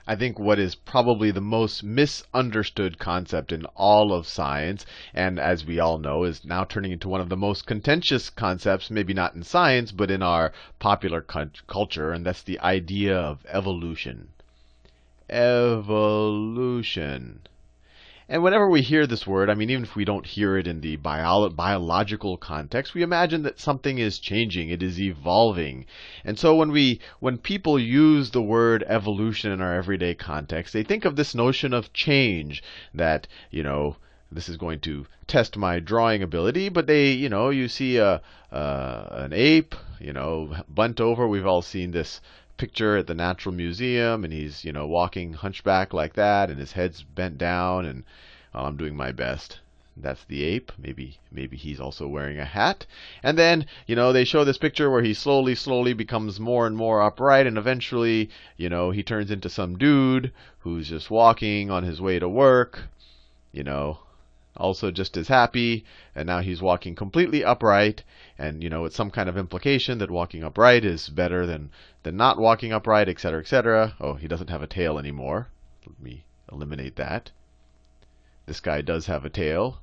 I think, what is probably the most misunderstood concept in all of science, and as we all know, is now turning into one of the most contentious concepts, maybe not in science, but in our popular culture, and that's the idea of evolution. Evolution. And whenever we hear this word, I mean, even if we don't hear it in the biological context, we imagine that something is changing, it is evolving. And so when people use the word evolution in our everyday context, they think of this notion of change, that, this is going to test my drawing ability, but you see an ape, bent over. We've all seen this picture at the Natural Museum, and he's, walking hunchback like that, and his head's bent down, and I'm doing my best. That's the ape. Maybe he's also wearing a hat. And then, they show this picture where he slowly becomes more and more upright, and eventually, he turns into some dude who's just walking on his way to work, also just as happy, and now he's walking completely upright, and it's some kind of implication that walking upright is better than not walking upright, etc., etc. Oh, he doesn't have a tail anymore. Let me eliminate that. This guy does have a tail.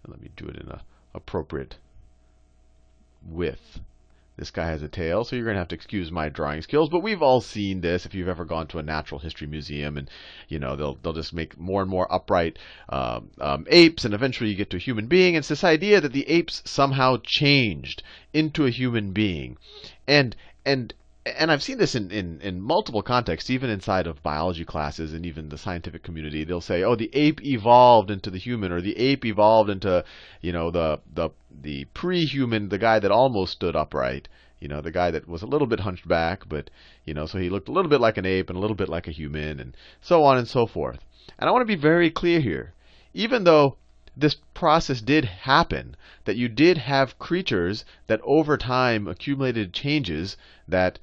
And let me do it in an appropriate width. This guy has a tail, so you're going to have to excuse my drawing skills. But we've all seen this if you've ever gone to a natural history museum, and they'll just make more and more upright apes, and eventually you get to a human being. It's this idea that the apes somehow changed into a human being, and I've seen this in multiple contexts, even inside of biology classes and even the scientific community. They'll say, "Oh, the ape evolved into the human," or "the ape evolved into, the pre-human, the guy that almost stood upright, the guy that was a little bit hunched back, but so he looked a little bit like an ape and a little bit like a human," and so on and so forth. And I want to be very clear here, even though this process did happen, that you did have creatures that over time accumulated changes that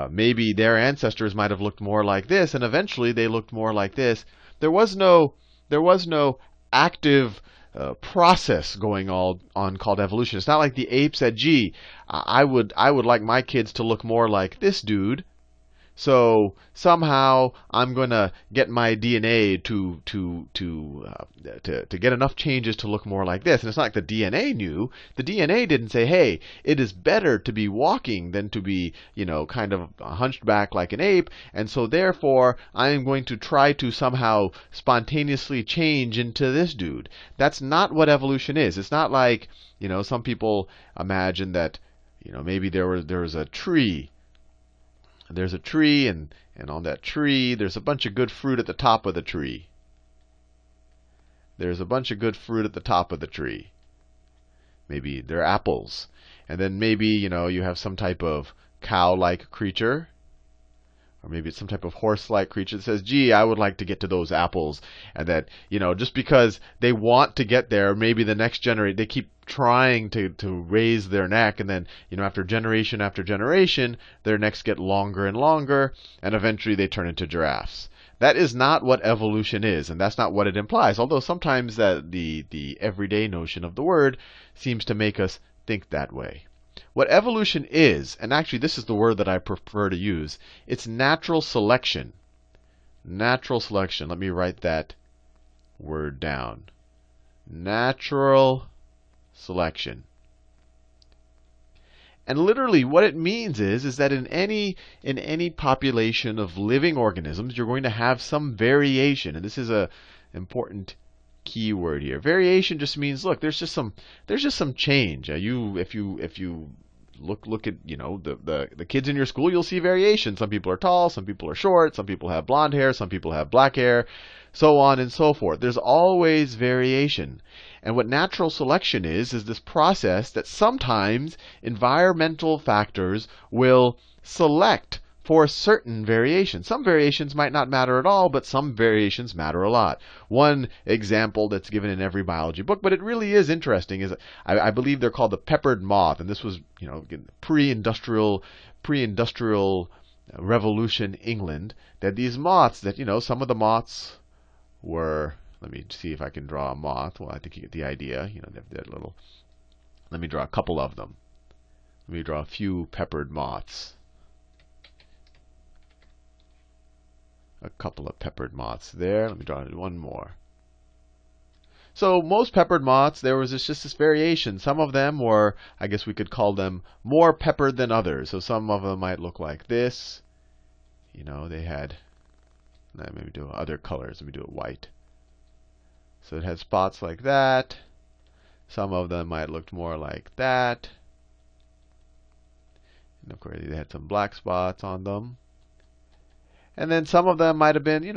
maybe their ancestors might have looked more like this, and eventually they looked more like this. There was no active process going on called evolution. It's not like the ape said, "Gee, I would like my kids to look more like this dude, so somehow I'm going to get my DNA to get enough changes to look more like this." And it's not like the DNA knew. The DNA didn't say, "Hey, it is better to be walking than to be, kind of hunched back like an ape, and so therefore I am going to try to somehow spontaneously change into this dude." That's not what evolution is. It's not like, some people imagine that, maybe there was a tree. There's a tree, and on that tree, there's a bunch of good fruit at the top of the tree. There's a bunch of good fruit at the top of the tree. Maybe they're apples. And then maybe, you have some type of cow-like creature. Or maybe it's some type of horse-like creature that says, "Gee, I would like to get to those apples." And that, just because they want to get there, maybe the next generation, they keep trying to raise their neck, and then, after generation after generation, their necks get longer and longer, and eventually they turn into giraffes. That is not what evolution is, and that's not what it implies. Although sometimes the everyday notion of the word seems to make us think that way. What evolution is, and actually this is the word that I prefer to use, it's natural selection. Natural selection. Let me write that word down. Natural selection. And literally what it means is that in any population of living organisms, you're going to have some variation. And this is an important key word here. Variation just means, look, there's just some change. If you look at the kids in your school, you'll see variation. Some people are tall, some people are short, some people have blonde hair, some people have black hair, so on and so forth. There's always variation. And what natural selection is this process that sometimes environmental factors will select for certain variations. Some variations might not matter at all, but some variations matter a lot. One example that's given in every biology book, but it really is interesting, is I believe they're called the peppered moth, and this was pre-industrial revolution England. That these moths that some of the moths were. Let me see if I can draw a moth. Well, I think you get the idea. They have that little. Let me draw a couple of them. Let me draw a few peppered moths. a couple of peppered moths there. Let me draw one more. So most peppered moths, there was just this variation. Some of them were, I guess we could call them more peppered than others. So some of them might look like this. You know, they had, let me do other colors. Let me do it white. So it had spots like that. Some of them might look more like that. And of course, they had some black spots on them. And then some of them might have been,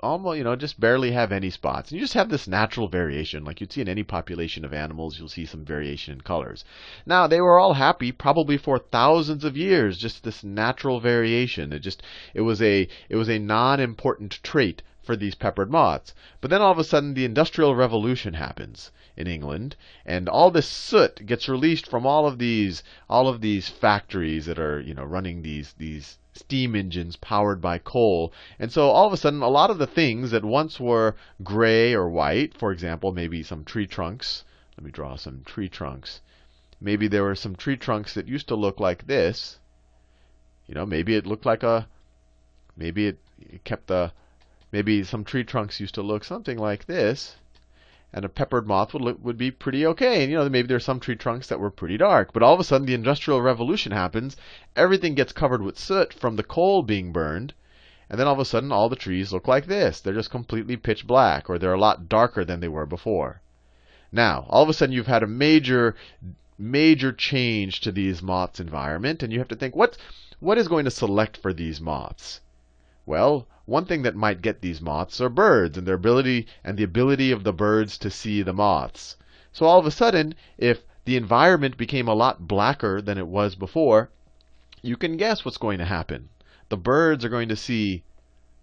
almost, just barely have any spots. And you just have this natural variation. Like you'd see in any population of animals, you'll see some variation in colors. Now, they were all happy probably for thousands of years, just this natural variation. It was a non-important trait for these peppered moths. But then all of a sudden, the Industrial Revolution happens in England, and all this soot gets released from all of these factories that are, running these steam engines powered by coal. And so all of a sudden, a lot of the things that once were gray or white, for example, maybe some tree trunks. Let me draw some tree trunks. Maybe there were some tree trunks that used to look like this. Maybe it looked like maybe some tree trunks used to look something like this. And a peppered moth would be pretty okay. And maybe there's some tree trunks that were pretty dark. But all of a sudden, the Industrial Revolution happens. Everything gets covered with soot from the coal being burned. And then all of a sudden, all the trees look like this. They're just completely pitch black, or they're a lot darker than they were before. Now, all of a sudden, you've had a major change to these moths' environment. And you have to think, what is going to select for these moths? Well, one thing that might get these moths are birds and the ability of the birds to see the moths. So all of a sudden, if the environment became a lot blacker than it was before, you can guess what's going to happen. The birds are going to see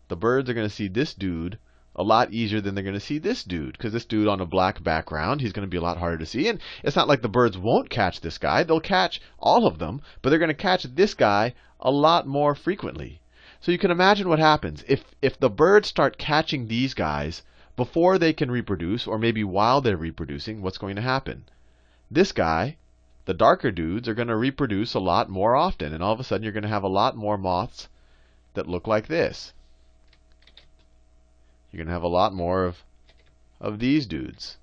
this dude a lot easier than they're going to see this dude, because this dude on a black background, he's going to be a lot harder to see. And it's not like the birds won't catch this guy. They'll catch all of them, but they're going to catch this guy a lot more frequently. So you can imagine what happens if the birds start catching these guys before they can reproduce, or maybe while they're reproducing. What's going to happen? This guy, the darker dudes, are going to reproduce a lot more often, and all of a sudden you're going to have a lot more moths that look like this. You're going to have a lot more of these dudes.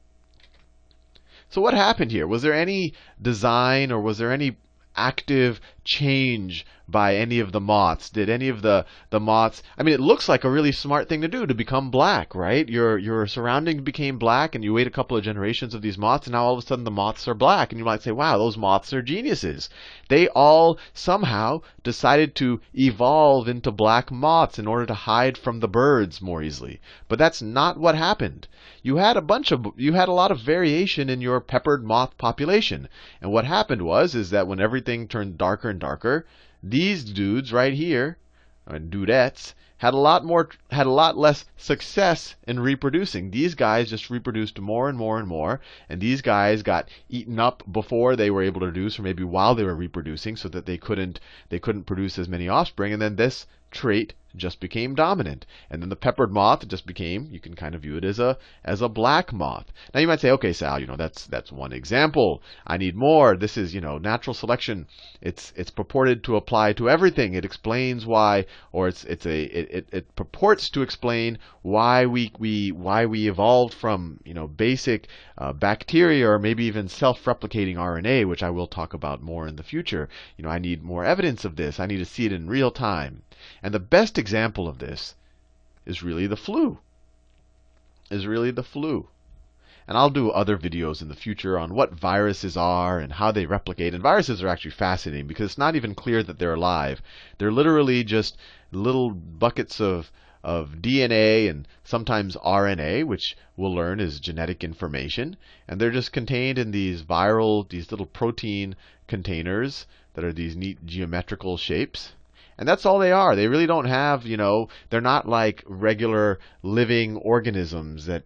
So what happened here? Was there any design, or was there any active change by any of the moths? Did any of the moths, it looks like a really smart thing to do, to become black, right? Your surroundings became black, and you wait a couple of generations of these moths, and now all of a sudden the moths are black. And you might say, wow, those moths are geniuses. They all somehow decided to evolve into black moths in order to hide from the birds more easily. But that's not what happened. You had a lot of variation in your peppered moth population. And what happened is that when everything turned darker and darker, these dudes right here, and dudettes, had a lot less success in reproducing. These guys just reproduced more and more and more, and these guys got eaten up before they were able to reproduce, or maybe while they were reproducing, so that they couldn't produce as many offspring. And then this trait just became dominant. And then the peppered moth just became, you can kind of view it as a black moth. Now you might say, okay, Sal, that's one example. I need more. This is, natural selection. It's purported to apply to everything. It explains why, or it purports to explain why we evolved from, basic bacteria, or maybe even self-replicating RNA, which I will talk about more in the future. I need more evidence of this. I need to see it in real time. And the best example of this is really the flu. And I'll do other videos in the future on what viruses are and how they replicate. And viruses are actually fascinating because it's not even clear that they're alive. They're literally just little buckets of DNA and sometimes RNA, which we'll learn is genetic information. And they're just contained in these little protein containers that are these neat geometrical shapes. And that's all they are. They really don't have, they're not like regular living organisms that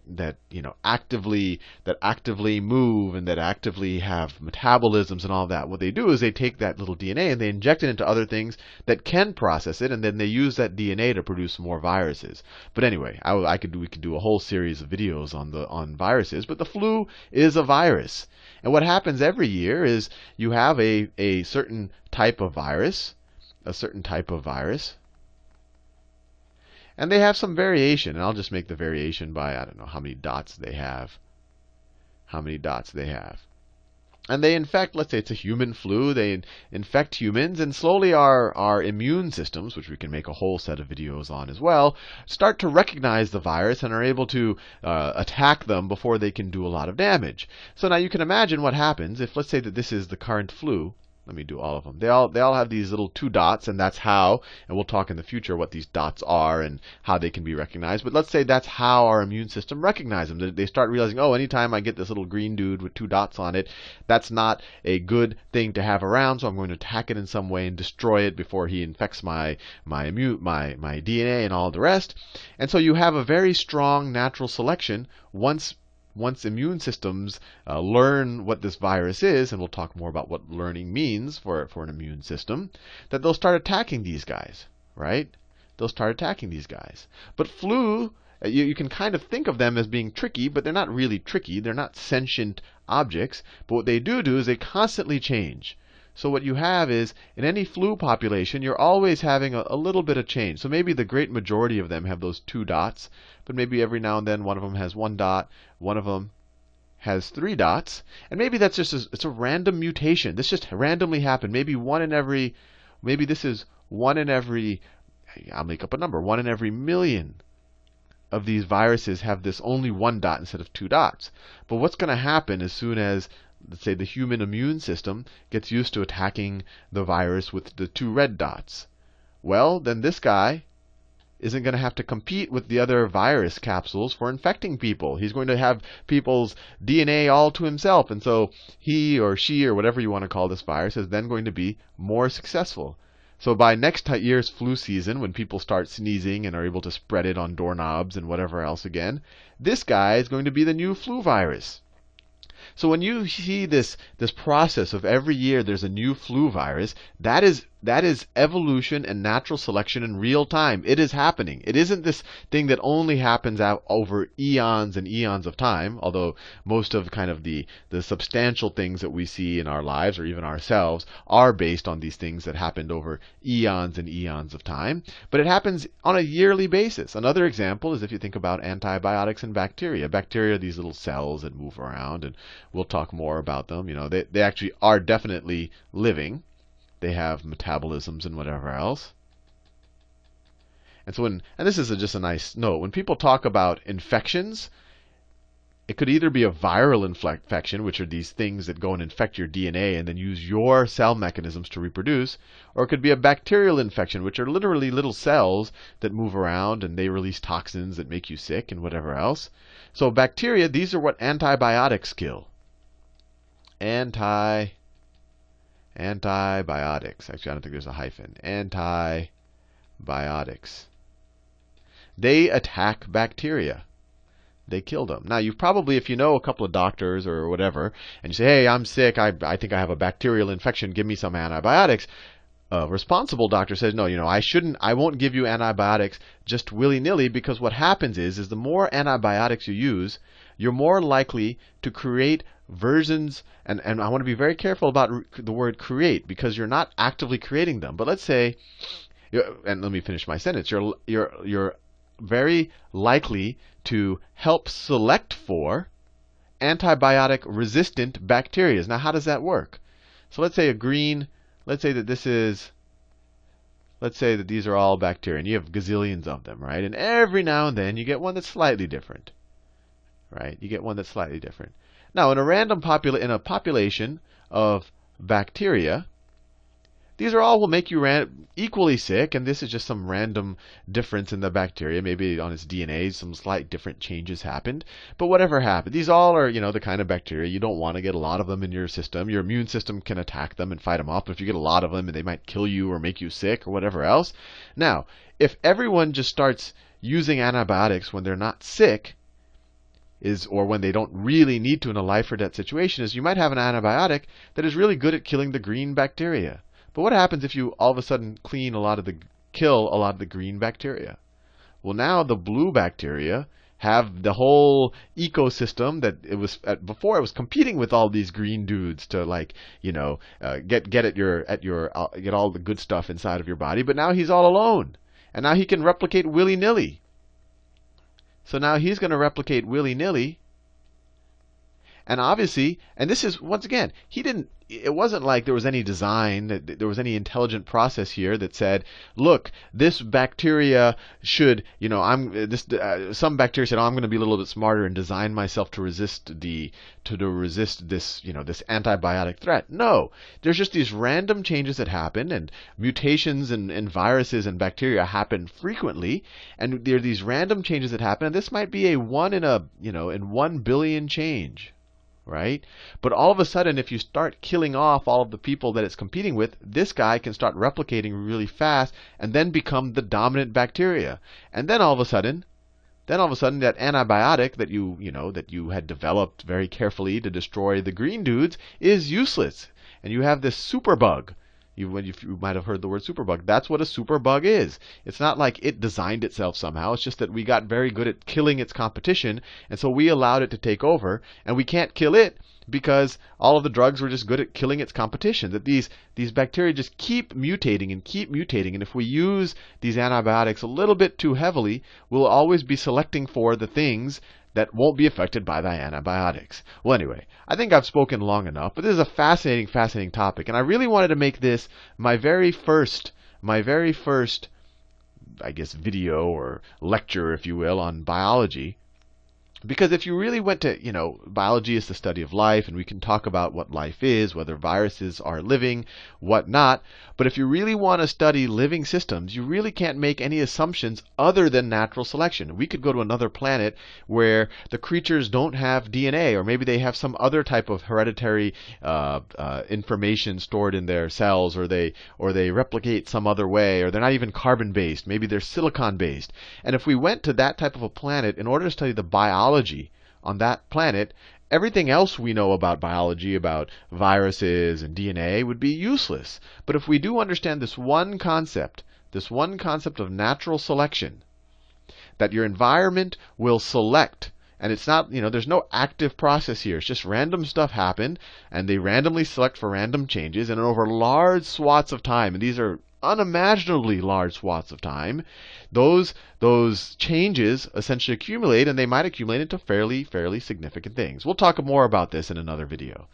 actively move and that actively have metabolisms and all that. What they do is they take that little DNA and they inject it into other things that can process it, and then they use that DNA to produce more viruses. But anyway, we could do a whole series of videos on viruses. But the flu is a virus. And what happens every year is you have a certain type of virus. And they have some variation, and I'll just make the variation by, I don't know how many dots they have. How many dots they have. And they infect, let's say it's a human flu, they infect humans, and slowly our immune systems, which we can make a whole set of videos on as well, start to recognize the virus and are able to attack them before they can do a lot of damage. So now you can imagine what happens if, let's say that this is the current flu. Let me do all of them. They all have these little 2 dots, and that's how, and we'll talk in the future what these dots are and how they can be recognized. But let's say that's how our immune system recognizes them. They start realizing, oh, anytime I get this little green dude with 2 dots on it, that's not a good thing to have around, so I'm going to attack it in some way and destroy it before he infects my DNA and all the rest. And so you have a very strong natural selection once immune systems learn what this virus is, and we'll talk more about what learning means for an immune system, that they'll start attacking these guys, right? They'll start attacking these guys. But flu, you can kind of think of them as being tricky, but they're not really tricky. They're not sentient objects. But what they do is they constantly change. So what you have is, in any flu population, you're always having a little bit of change. So maybe the great majority of them have those 2 dots, but maybe every now and then one of them has 1 dot, one of them has 3 dots, and maybe that's just it's a random mutation. This just randomly happened. Maybe this is 1 in every, I'll make up a number, 1 in every million of these viruses have this only 1 dot instead of 2 dots. But what's going to happen as soon as, let's say, the human immune system gets used to attacking the virus with the 2 red dots? Well, then this guy isn't going to have to compete with the other virus capsules for infecting people. He's going to have people's DNA all to himself. And so he or she or whatever you want to call this virus is then going to be more successful. So by next year's flu season, when people start sneezing and are able to spread it on doorknobs and whatever else again, this guy is going to be the new flu virus. So when you see this process of every year there's a new flu virus, that is evolution and natural selection in real time. It is happening. It isn't this thing that only happens out over eons and eons of time, although most of kind of the substantial things that we see in our lives or even ourselves are based on these things that happened over eons and eons of time. But it happens on a yearly basis. Another example is if you think about antibiotics and bacteria. Bacteria are these little cells that move around, and we'll talk more about them. You know, they actually are definitely living. They have metabolisms and whatever else. And so and this is just a nice note, when people talk about infections, it could either be a viral infection, which are these things that go and infect your DNA and then use your cell mechanisms to reproduce, or it could be a bacterial infection, which are literally little cells that move around and they release toxins that make you sick and whatever else. So bacteria, these are what antibiotics kill. Antibiotics. Actually, I don't think there's a hyphen. Antibiotics. They attack bacteria. They kill them. Now, you've probably, if you know a couple of doctors or whatever, and you say, hey, I'm sick, I think I have a bacterial infection, give me some antibiotics. A responsible doctor says, no, I won't give you antibiotics just willy-nilly, because what happens is the more antibiotics you use, you're more likely to create versions, and I want to be very careful about the word create, because you're not actively creating them. But let's say, and let me finish my sentence, you're very likely to help select for antibiotic resistant bacteria. Now, how does that work? So let's say let's say that these are all bacteria, and you have gazillions of them, right? And every now and then you get one that's slightly different, right? You get one that's slightly different. Now, in a population of bacteria, these are all will make you equally sick, and this is just some random difference in the bacteria. Maybe on its DNA, some slight different changes happened. But whatever happened, these all are, the kind of bacteria you don't want to get a lot of them in your system. Your immune system can attack them and fight them off. But if you get a lot of them, and they might kill you or make you sick or whatever else. Now, if everyone just starts using antibiotics when they're not sick, or when they don't really need to in a life or death situation, is you might have an antibiotic that is really good at killing the green bacteria. But what happens if you all of a sudden kill a lot of the green bacteria? Well, now the blue bacteria have the whole ecosystem that it was before. It was competing with all these green dudes to get all the good stuff inside of your body. But now he's all alone. And now he can replicate willy-nilly. So now he's going to replicate willy-nilly. And obviously, and this is, once again, it wasn't like there was any design, that there was any intelligent process here that said, look, this bacteria should, some bacteria said, oh, I'm going to be a little bit smarter and design myself to resist this, this antibiotic threat. No, there's just these random changes that happen, and mutations and viruses and bacteria happen frequently, and there are these random changes that happen, and this might be a in 1 billion change. Right? But all of a sudden, if you start killing off all of the people that it's competing with, this guy can start replicating really fast and then become the dominant bacteria. And then all of a sudden, that antibiotic that you had developed very carefully to destroy the green dudes is useless. And you have this superbug. You might have heard the word superbug. That's what a superbug is. It's not like it designed itself somehow. It's just that we got very good at killing its competition, and so we allowed it to take over. And we can't kill it because all of the drugs were just good at killing its competition. That these bacteria just keep mutating and keep mutating. And if we use these antibiotics a little bit too heavily, we'll always be selecting for the things that won't be affected by the antibiotics. Well, anyway, I think I've spoken long enough, but this is a fascinating, fascinating topic, and I really wanted to make this my very first, I guess, video or lecture, if you will, on biology. Because if you really went to, biology is the study of life, and we can talk about what life is, whether viruses are living, what not. But if you really want to study living systems, you really can't make any assumptions other than natural selection. We could go to another planet where the creatures don't have DNA, or maybe they have some other type of hereditary information stored in their cells, or they replicate some other way, or they're not even carbon-based. Maybe they're silicon-based. And if we went to that type of a planet in order to study the biology on that planet, everything else we know about biology, about viruses and DNA, would be useless. But if we do understand this one concept of natural selection, that your environment will select, and it's not, there's no active process here. It's just random stuff happen, and they randomly select for random changes, and over large swaths of time, and these are unimaginably large swaths of time, those changes essentially accumulate, and they might accumulate into fairly significant things. We'll talk more about this in another video.